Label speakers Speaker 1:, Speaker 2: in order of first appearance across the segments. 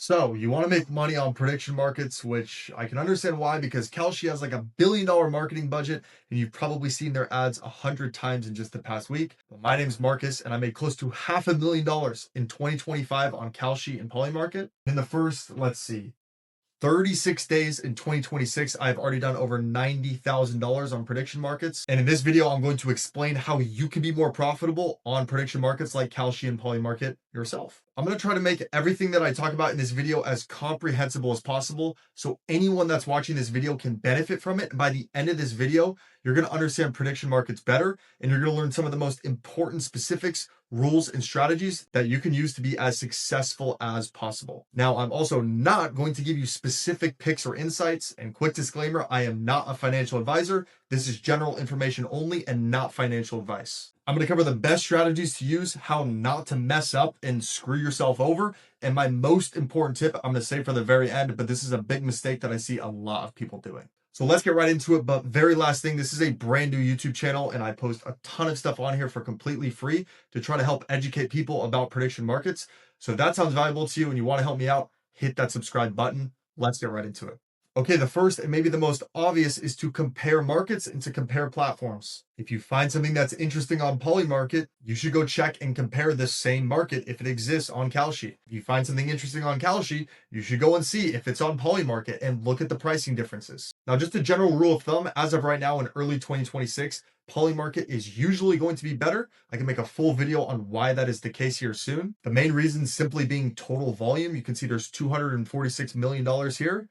Speaker 1: So you want to make money on prediction markets, which I can understand why, because Kalshi has like $1 billion marketing budget, and you've probably seen their ads 100 times in just the past week. But my name's Marcus, and I made close to $500,000 in 2025 on Kalshi and Polymarket. In the first, let's see, 36 days in 2026, I've already done over $90,000 on prediction markets. And in this video, I'm going to explain how you can be more profitable on prediction markets like Kalshi and Polymarket yourself. I'm going to try to make everything that I talk about in this video as comprehensible as possible, so anyone that's watching this video can benefit from it. And by the end of this video, you're going to understand prediction markets better, and you're going to learn some of the most important specifics, rules, and strategies that you can use to be as successful as possible. Now, I'm also not going to give you specific picks or insights, and quick disclaimer, I am not a financial advisor. This is general information only and not financial advice. I'm going to cover the best strategies to use, how not to mess up and screw yourself over, and my most important tip I'm going to say for the very end, but this is a big mistake that I see a lot of people doing. So let's get right into it. But very last thing, this is a brand new YouTube channel, and I post a ton of stuff on here for completely free to try to help educate people about prediction markets. So if that sounds valuable to you and you want to help me out, hit that subscribe button. Let's get right into it. Okay, the first and maybe the most obvious is to compare markets and to compare platforms. If you find something that's interesting on Polymarket, you should go check and compare the same market if it exists on Kalshi. If you find something interesting on Kalshi, you should go and see if it's on Polymarket and look at the pricing differences. Now, just a general rule of thumb, as of right now in early 2026, Polymarket is usually going to be better. I can make a full video on why that is the case here soon. The main reason simply being total volume. You can see there's $246 million here.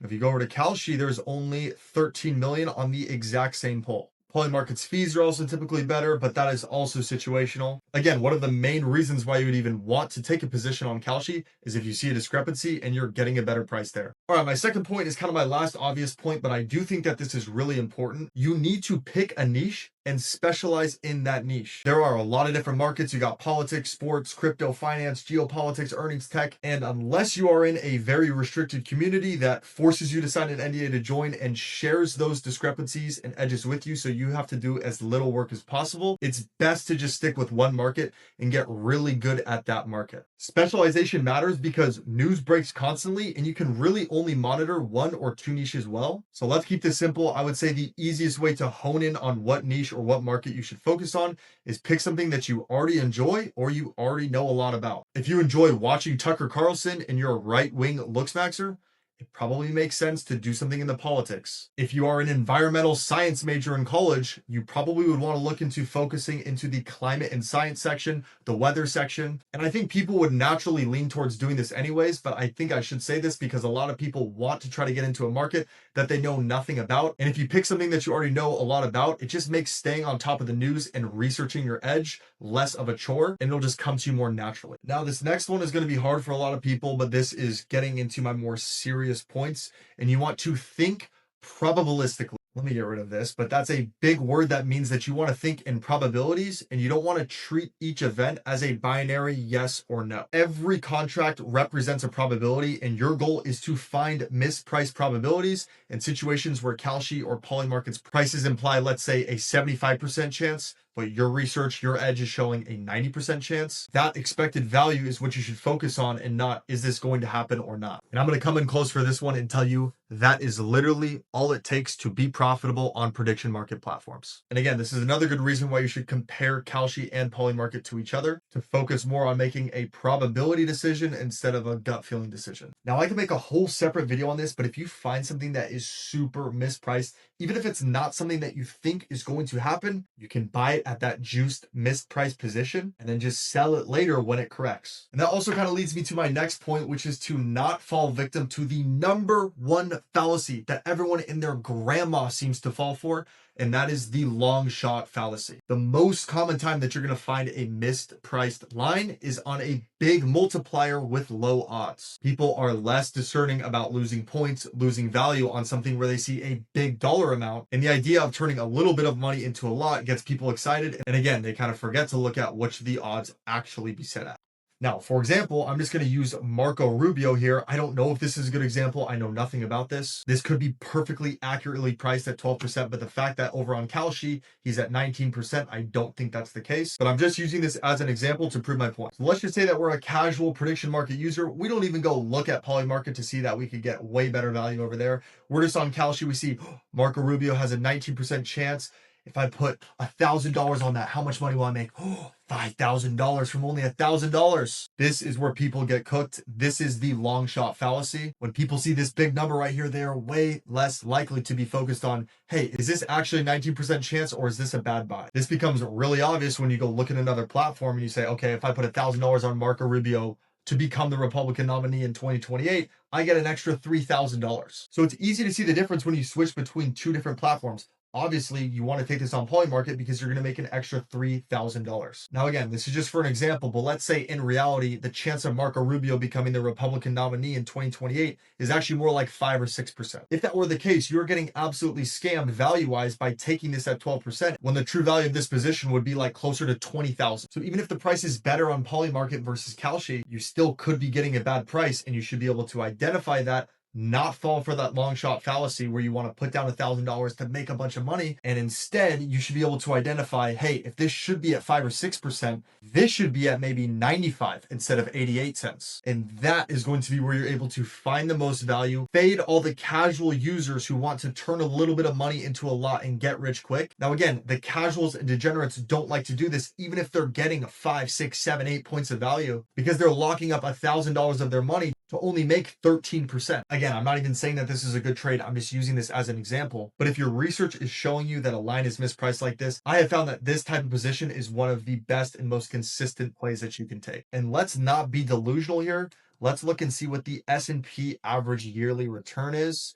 Speaker 1: If you go over to Kalshi, there's only 13 million on the exact same poll. Polymarket's fees are also typically better, but that is also situational. Again, one of the main reasons why you would even want to take a position on Kalshi is if you see a discrepancy and you're getting a better price there. All right, my second point is kind of my last obvious point, but I do think that this is really important. You need to pick a niche and specialize in that niche. There are a lot of different markets. You got politics, sports, crypto, finance, geopolitics, earnings, tech. And unless you are in a very restricted community that forces you to sign an NDA to join and shares those discrepancies and edges with you, so you have to do as little work as possible, it's best to just stick with one market and get really good at that market. Specialization matters because news breaks constantly and you can really only monitor one or two niches well. So let's keep this simple. I would say the easiest way to hone in on what niche or what market you should focus on is pick something that you already enjoy or you already know a lot about. If you enjoy watching Tucker Carlson and you're a right-wing looks maxer, it probably makes sense to do something in the politics. If you are an environmental science major in college, you probably would want to look into focusing into the climate and science section, the weather section. And I think people would naturally lean towards doing this anyways, but I think I should say this because a lot of people want to try to get into a market that they know nothing about. And if you pick something that you already know a lot about, it just makes staying on top of the news and researching your edge less of a chore, and it'll just come to you more naturally. Now, this next one is going to be hard for a lot of people, but this is getting into my more serious points, and you want to think probabilistically. Let me get rid of this, but that's a big word that means that you want to think in probabilities and you don't want to treat each event as a binary yes or no. Every contract represents a probability, and your goal is to find mispriced probabilities in situations where Kalshi or Polymarket's prices imply, let's say, a 75% chance, but your research, your edge is showing a 90% chance. That expected value is what you should focus on and not, is this going to happen or not? And I'm going to come in close for this one and tell you that is literally all it takes to be profitable on prediction market platforms. And again, this is another good reason why you should compare Kalshi and Polymarket to each other, to focus more on making a probability decision instead of a gut feeling decision. Now, I can make a whole separate video on this, but if you find something that is super mispriced, even if it's not something that you think is going to happen, you can buy it at that juiced mispriced position and then just sell it later when it corrects. And that also kind of leads me to my next point, which is to not fall victim to the number one fallacy that everyone in their grandma seems to fall for, and that is the long shot fallacy. The most common time that you're going to find a mispriced line is on a big multiplier with low odds. People are less discerning about losing points, losing value on something where they see a big dollar amount, and the idea of turning a little bit of money into a lot gets people excited, and again, they kind of forget to look at what should the odds actually be set at. Now, for example, I'm just going to use Marco Rubio here. I don't know if this is a good example. I know nothing about this. This could be perfectly accurately priced at 12%, but the fact that over on Kalshi, he's at 19%, I don't think that's the case. But I'm just using this as an example to prove my point. So let's just say that we're a casual prediction market user. We don't even go look at Polymarket to see that we could get way better value over there. We're just on Kalshi. We see Marco Rubio has a 19% chance. If I put $1,000 on that, how much money will I make? Oh, $5,000 from only $1,000. This is where people get cooked. This is the long shot fallacy. When people see this big number right here, they are way less likely to be focused on, hey, is this actually a 19% chance or is this a bad buy? This becomes really obvious when you go look at another platform and you say, okay, if I put $1,000 on Marco Rubio to become the Republican nominee in 2028, I get an extra $3,000. So it's easy to see the difference when you switch between two different platforms. Obviously, you want to take this on Polymarket because you're going to make an extra $3,000. Now, again, this is just for an example, but let's say in reality, the chance of Marco Rubio becoming the Republican nominee in 2028 is actually more like 5 or 6%. If that were the case, you're getting absolutely scammed value-wise by taking this at 12%, when the true value of this position would be like closer to 20,000. So even if the price is better on Polymarket versus Kalshi, you still could be getting a bad price, and you should be able to identify that, not fall for that long shot fallacy where you want to put down $1,000 to make a bunch of money. And instead, you should be able to identify, hey, if this should be at 5 or 6%, this should be at maybe 95 instead of 88 cents. And that is going to be where you're able to find the most value, fade all the casual users who want to turn a little bit of money into a lot and get rich quick. Now, again, the casuals and degenerates don't like to do this, even if they're getting 5, 6, 7, 8 points of value, because they're locking up $1,000 of their money to only make 13%. Again, I'm not even saying that this is a good trade. I'm just using this as an example. But if your research is showing you that a line is mispriced like this, I have found that this type of position is one of the best and most consistent plays that you can take. And let's not be delusional here. Let's look and see what the S&P average yearly return is.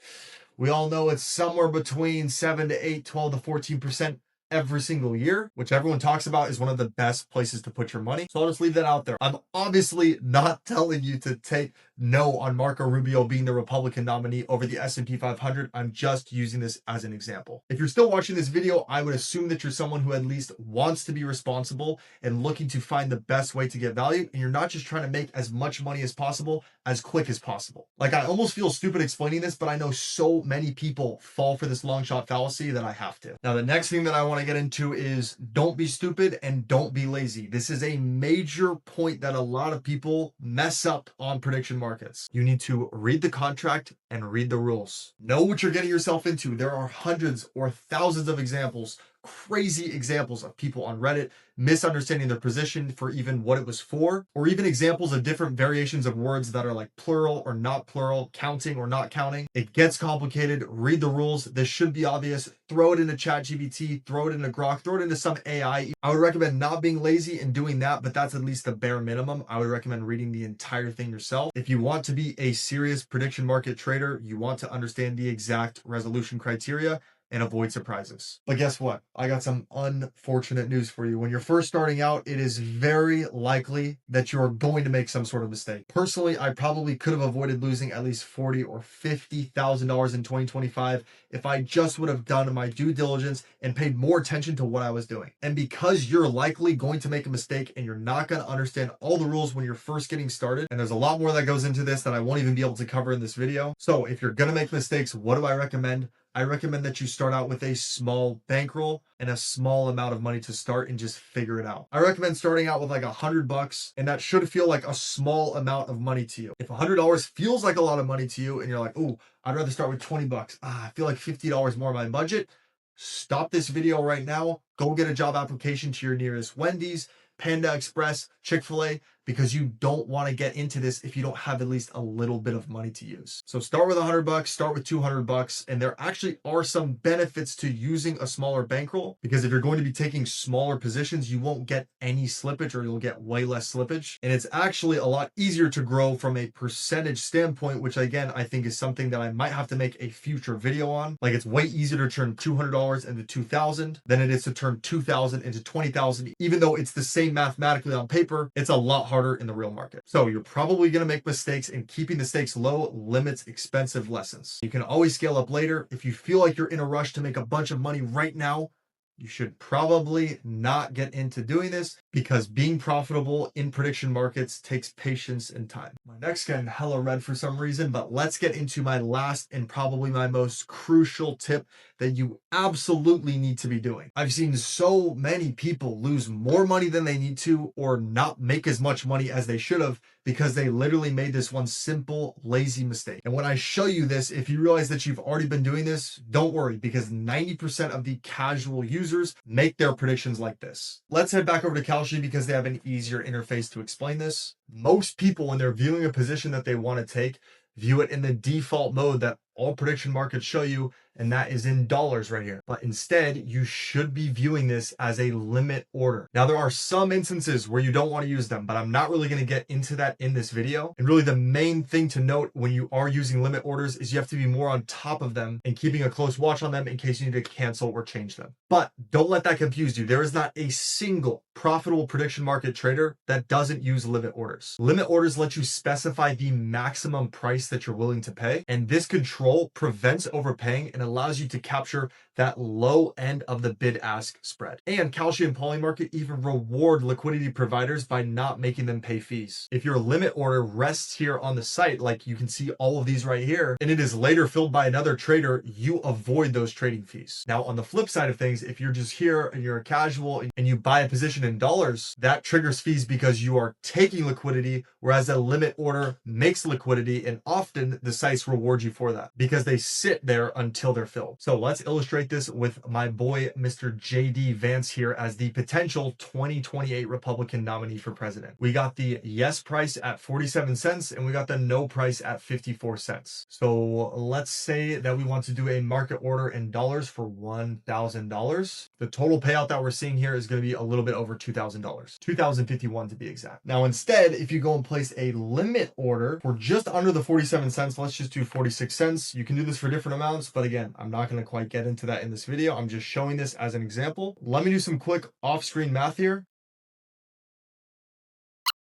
Speaker 1: We all know it's somewhere between 7 to 8, 12 to 14% every single year, which everyone talks about is one of the best places to put your money. So I'll just leave that out there. I'm obviously not telling you to take no on Marco Rubio being the Republican nominee over the S&P 500. I'm just using this as an example. If you're still watching this video, I would assume that you're someone who at least wants to be responsible and looking to find the best way to get value. And you're not just trying to make as much money as possible, as quick as possible. Like, I almost feel stupid explaining this, but I know so many people fall for this long shot fallacy that I have to. Now, the next thing that I want to get into is don't be stupid and don't be lazy. This is a major point that a lot of people mess up on prediction markets. You need to read the contract and read the rules. Know what you're getting yourself into. There are hundreds or thousands of examples, crazy examples of people on Reddit misunderstanding their position for even what it was for, or even examples of different variations of words that are like plural or not plural, counting or not counting. It gets complicated. Read the rules. This should be obvious. Throw it into ChatGPT, throw it into Grok, throw it into some AI. I would recommend not being lazy and doing that, but that's at least the bare minimum. I would recommend reading the entire thing yourself. If you want to be a serious prediction market trader, you want to understand the exact resolution criteria and avoid surprises. But guess what? I got some unfortunate news for you. When you're first starting out, it is very likely that you're going to make some sort of mistake. Personally, I probably could have avoided losing at least $40,000 or $50,000 in 2025 if I just would have done my due diligence and paid more attention to what I was doing. And because you're likely going to make a mistake and you're not going to understand all the rules when you're first getting started, and there's a lot more that goes into this that I won't even be able to cover in this video. So if you're going to make mistakes, what do I recommend? I recommend that you start out with a small bankroll and a small amount of money to start and just figure it out. I recommend starting out with like $100, and that should feel like a small amount of money to you. If $100 feels like a lot of money to you and you're like, oh, I'd rather start with $20. I feel like $50 more of my budget. Stop this video right now. Go get a job application to your nearest Wendy's, Panda Express, Chick-fil-A, because you don't want to get into this if you don't have at least a little bit of money to use. So start with $100, start with $200, and there actually are some benefits to using a smaller bankroll, because if you're going to be taking smaller positions, you won't get any slippage, or you'll get way less slippage. And it's actually a lot easier to grow from a percentage standpoint, which again, I think is something that I might have to make a future video on. Like, it's way easier to turn $200 into 2,000 than it is to turn 2,000 into 20,000. Even though it's the same mathematically on paper, it's a lot harder in the real market. So you're probably going to make mistakes, and keeping the stakes low limits expensive lessons. You can always scale up later. If you feel like you're in a rush to make a bunch of money right now, you should probably not get into doing this, because being profitable in prediction markets takes patience and time. My neck's getting hella red for some reason, but let's get into my last and probably my most crucial tip that you absolutely need to be doing. I've seen so many people lose more money than they need to or not make as much money as they should have because they literally made this one simple, lazy mistake. And when I show you this, if you realize that you've already been doing this, don't worry, because 90% of the casual users make their predictions like this. Let's head back over to Kalshi because they have an easier interface to explain this. Most people, when they're viewing a position that they want to take, view it in the default mode that all prediction markets show you, and that is in dollars right here. But instead, you should be viewing this as a limit order. Now, there are some instances where you don't want to use them, but I'm not really going to get into that in this video. And really the main thing to note when you are using limit orders is you have to be more on top of them and keeping a close watch on them in case you need to cancel or change them. But don't let that confuse you. There is not a single profitable prediction market trader that doesn't use limit orders. Limit orders let you specify the maximum price that you're willing to pay, and this control prevents overpaying and allows you to capture that low end of the bid-ask spread. And Kalshi and POLYMARKET even reward liquidity providers by not making them pay fees. If your limit order rests here on the site, like you can see all of these right here, and it is later filled by another trader, you avoid those trading fees. Now, on the flip side of things, if you're just here and you're a casual and you buy a position in dollars, that triggers fees because you are taking liquidity, whereas a limit order makes liquidity, and often the sites reward you for that because they sit there until they're filled. So let's illustrate this with my boy, Mr. JD Vance here as the potential 2028 Republican nominee for president. We got the yes price at 47 cents and we got the no price at 54 cents. So let's say that we want to do a market order in dollars for $1,000. The total payout that we're seeing here is going to be a little bit over $2,000, $2,051 to be exact. Now, instead, if you go and place a limit order for just under the 47 cents, let's just do 46 cents. You can do this for different amounts, but again, I'm not going to quite get into that in this video. I'm just showing this as an example. Let me do some quick off-screen math here.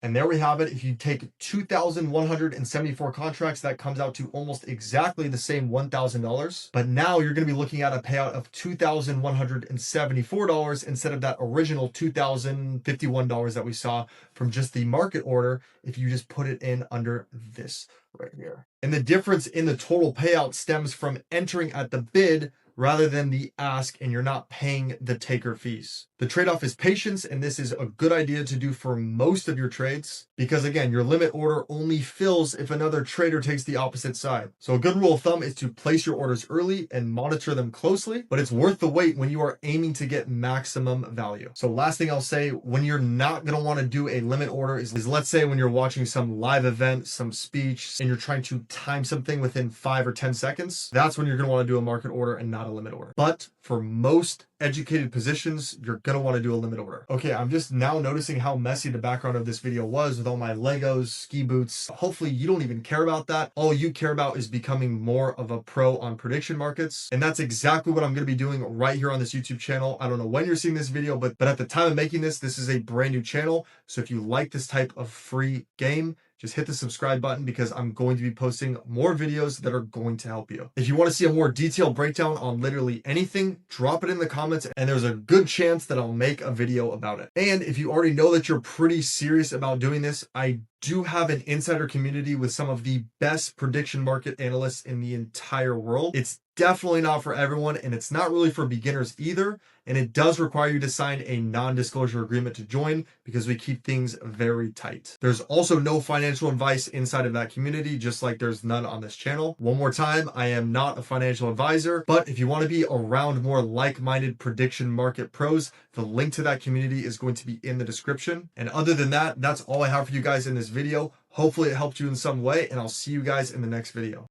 Speaker 1: And there we have it. If you take 2,174 contracts, that comes out to almost exactly the same $1,000. But now you're going to be looking at a payout of $2,174 instead of that original $2,051 that we saw from just the market order if you just put it in under this right here. And the difference in the total payout stems from entering at the bid rather than the ask, and you're not paying the taker fees. The trade-off is patience, and this is a good idea to do for most of your trades because, again, your limit order only fills if another trader takes the opposite side. So a good rule of thumb is to place your orders early and monitor them closely, but it's worth the wait when you are aiming to get maximum value. So last thing I'll say, when you're not going to want to do a limit order is let's say when you're watching some live event, some speech, and you're trying to time something within 5 or 10 seconds, that's when you're going to want to do a market order and not a limit order. But for most educated positions, you're going to want to do a limit order. Okay, I'm just now noticing how messy the background of this video was with all my Legos, ski boots. Hopefully you don't even care about that. All you care about is becoming more of a pro on prediction markets. And that's exactly what I'm going to be doing right here on this YouTube channel. I don't know when you're seeing this video, but at the time of making this, this is a brand new channel. So if you like this type of free game, just hit the subscribe button because I'm going to be posting more videos that are going to help you. If you want to see a more detailed breakdown on literally anything, drop it in the comments and there's a good chance that I'll make a video about it. And if you already know that you're pretty serious about doing this, I do have an insider community with some of the best prediction market analysts in the entire world. It's definitely not for everyone, and it's not really for beginners either. And it does require you to sign a non-disclosure agreement to join because we keep things very tight. There's also no financial advice inside of that community, just like there's none on this channel. One more time, I am not a financial advisor, but if you want to be around more like-minded prediction market pros, the link to that community is going to be in the description. And other than that, that's all I have for you guys in this video. Hopefully it helped you in some way, and I'll see you guys in the next video.